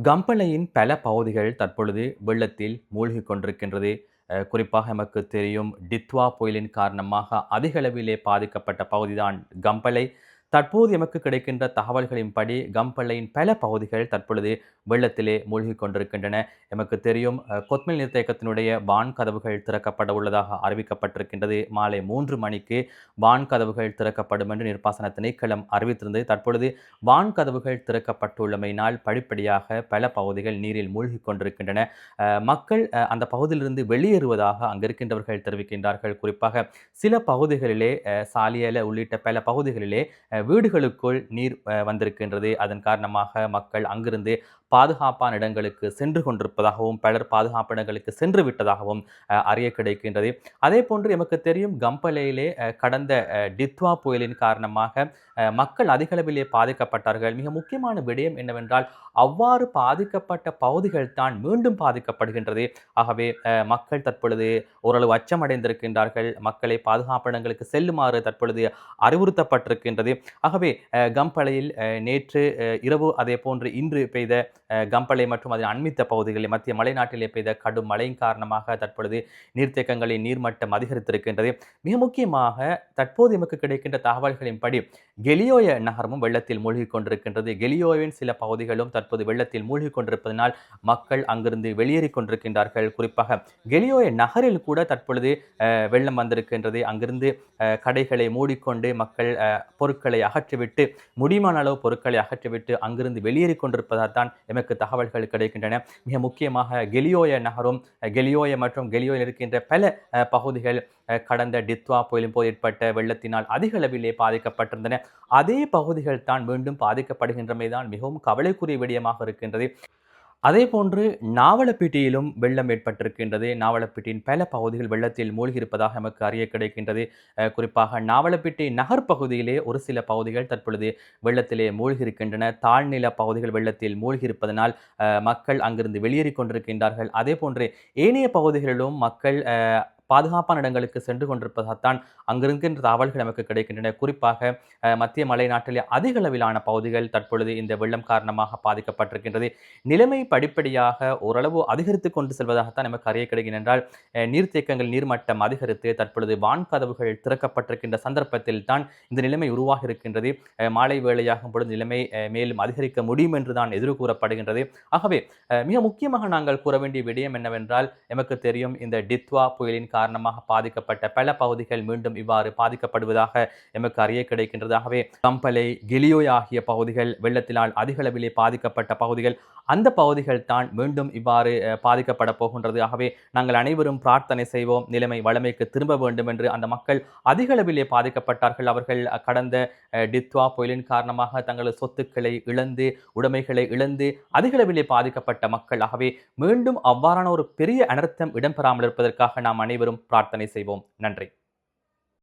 கம்பளையின் பல பகுதிகள் தற்பொழுது வெள்ளத்தில் மூழ்கிக் கொண்டிருக்கின்றது. குறிப்பாக எமக்கு தெரியும் டித்வா புயலின் காரணமாக அதிக அளவிலே பாதிக்கப்பட்ட பகுதிதான் கம்பளை. தற்போது எமக்கு கிடைக்கின்ற தகவல்களின்படி கம்பளையின் பல பகுதிகள் தற்பொழுது வெள்ளத்திலே மூழ்கிக் கொண்டிருக்கின்றன. எமக்கு தெரியும் கொத்மல் நீர்த்தேக்கத்தினுடைய வான் கதவுகள் திறக்கப்பட உள்ளதாக அறிவிக்கப்பட்டிருக்கின்றது. மாலை 3 மணிக்கு வான் கதவுகள் திறக்கப்படும் என்று நீர்ப்பாசன திணைக்களம் அறிவித்திருந்தது. தற்பொழுது வான் கதவுகள் திறக்கப்பட்டுள்ளமையினால் படிப்படியாக பல பகுதிகள் நீரில் மூழ்கிக் கொண்டிருக்கின்றன. மக்கள் அந்த பகுதியிலிருந்து வெளியேறுவதாக அங்கிருக்கின்றவர்கள் தெரிவிக்கின்றார்கள். குறிப்பாக சில பகுதிகளிலே சாலியல உள்ளிட்ட பல பகுதிகளிலே வீடுகளுக்குள் நீர் வந்திருக்கின்றது. அதன் காரணமாக மக்கள் அங்கிருந்து பாதுகாப்பான இடங்களுக்கு சென்று கொண்டிருப்பதாகவும் பலர் பாதுகாப்பு இடங்களுக்கு சென்று விட்டதாகவும் அறிய கிடைக்கின்றது. அதே போன்று எமக்கு தெரியும் கம்பளையிலே கடந்த டித்வா புயலின் காரணமாக மக்கள் அதிகளவிலே பாதிக்கப்பட்டார்கள். மிக முக்கியமான விடயம் என்னவென்றால் அவ்வாறு பாதிக்கப்பட்ட பகுதிகள் தான் மீண்டும் பாதிக்கப்படுகின்றது. ஆகவே மக்கள் தற்பொழுது ஓரளவு அச்சமடைந்திருக்கின்றார்கள். மக்களை பாதுகாப்பு இடங்களுக்கு செல்லுமாறு தற்பொழுது அறிவுறுத்தப்பட்டிருக்கின்றது. ஆகவே கம்பளையில் நேற்று இரவு அதே போன்று இன்று பெய்த கம்பளை மற்றும் அதன் அண்மித்த பகுதிகளில் மத்திய மலைநாட்டிலே பெய்த கடும் மழையின் காரணமாக தற்பொழுது நீர்த்தேக்கங்களின் நீர்மட்டம் அதிகரித்திருக்கின்றது. மிக முக்கியமாக தற்போது எமக்கு கிடைக்கின்ற தகவல்களின்படி கெலியோய நகரமும் வெள்ளத்தில் மூழ்கிக் கொண்டிருக்கின்றது. கெலியோவின் சில பகுதிகளும் தற்போது வெள்ளத்தில் மூழ்கிக் கொண்டிருப்பதனால் மக்கள் அங்கிருந்து வெளியேறிக் கொண்டிருக்கின்றார்கள். குறிப்பாக கெலியோய நகரில் கூட தற்பொழுது வெள்ளம் வந்திருக்கின்றது. அங்கிருந்து கடைகளை மூடிக்கொண்டு மக்கள் பொருட்களை அகற்றிவிட்டு முடியுமான அளவு பொருட்களை அகற்றிவிட்டு அங்கிருந்து வெளியேறிக் கொண்டிருப்பதால் தான் எமக்கு தகவல்கள் கிடைக்கின்றன. மிக முக்கியமாக கெலியோய நகரும் கெலியோய மற்றும் கெலியோயில் இருக்கின்ற பல பகுதிகள் கடந்த டித்வா புயலின் போது ஏற்பட்ட வெள்ளத்தினால் அதிக அளவிலே பாதிக்கப்பட்டிருந்தன. அதே பகுதிகள் தான் மீண்டும் பாதிக்கப்படுகின்றமைதான் மிகவும் கவலைக்குரிய விடயமாக இருக்கின்றது. அதே போன்று நாவலப்பிட்டியிலும் வெள்ளம் ஏற்பட்டிருக்கின்றது. நாவலப்பிட்டியின் பல பகுதிகள் வெள்ளத்தில் மூழ்கியிருப்பதாக நமக்கு அறிய கிடைக்கின்றது. குறிப்பாக நாவலப்பிட்டி நகர் பகுதியிலே ஒரு சில பகுதிகள் தற்பொழுது வெள்ளத்திலே மூழ்கியிருக்கின்றன. தாழ்நில பகுதிகள் வெள்ளத்தில் மூழ்கியிருப்பதனால் மக்கள் அங்கிருந்து வெளியேறி கொண்டிருக்கின்றார்கள். அதே போன்று ஏனைய பகுதிகளிலும் மக்கள் பாதுகாப்பான இடங்களுக்கு சென்று கொண்டிருப்பதால்தான் அங்கிருக்கின்ற தகவல்கள் நமக்கு கிடைக்கின்றன. குறிப்பாக மத்திய மலைநாட்டிலே அதிக அளவிலான பகுதிகள் தற்பொழுது இந்த வெள்ளம் காரணமாக பாதிக்கப்பட்டிருக்கின்றது. நிலைமை படிப்படியாக ஓரளவு அதிகரித்து கொண்டு செல்வதாகத்தான் நமக்கு அறிய கிடைக்கின்றன. என்றால் நீர்த்தேக்கங்கள் நீர்மட்டம் அதிகரித்து தற்பொழுது வான் கதவுகள் திறக்கப்பட்டிருக்கின்ற சந்தர்ப்பத்தில் தான் இந்த நிலைமை உருவாகி இருக்கின்றது. மாலை வேளையாகும் பொழுது நிலைமை மேலும் அதிகரிக்க முடியும் என்றுதான் எதிர்கூறப்படுகின்றது. ஆகவே மிக முக்கியமாக நாங்கள் கூற வேண்டிய விடயம் என்னவென்றால் எமக்கு தெரியும் இந்த டித்வா புயலின் காரணமாக பாதிக்கப்பட்ட பல பகுதிகள் மீண்டும் இவ்வாறு பாதிக்கப்படுவதாக எமக்கு அறிய கிடைக்கின்றது. ஆகவே கம்பளை கெலியோய் ஆகிய பகுதிகள் வெள்ளத்தினால் அதிக அளவிலே பாதிக்கப்பட்ட பகுதிகள், அந்த பகுதிகள் தான் மீண்டும் இவ்வாறு பாதிக்கப்பட போகின்றது. ஆகவே நாங்கள் அனைவரும் பிரார்த்தனை செய்வோம், நிலைமை வளமைக்கு திரும்ப வேண்டும் என்று. அந்த மக்கள் அதிக அளவிலே பாதிக்கப்பட்டார்கள். அவர்கள் கடந்த டித்வா புயலின் காரணமாக தங்களது சொத்துக்களை இழந்து உடைமைகளை இழந்து அதிக அளவிலே பாதிக்கப்பட்ட மக்கள். ஆகவே மீண்டும் அவ்வாறான ஒரு பெரிய அனர்த்தம் இடம்பெறாமல் இருப்பதற்காக நாம் அனைவரும் பிரார்த்தனை செய்வோம். நன்றி.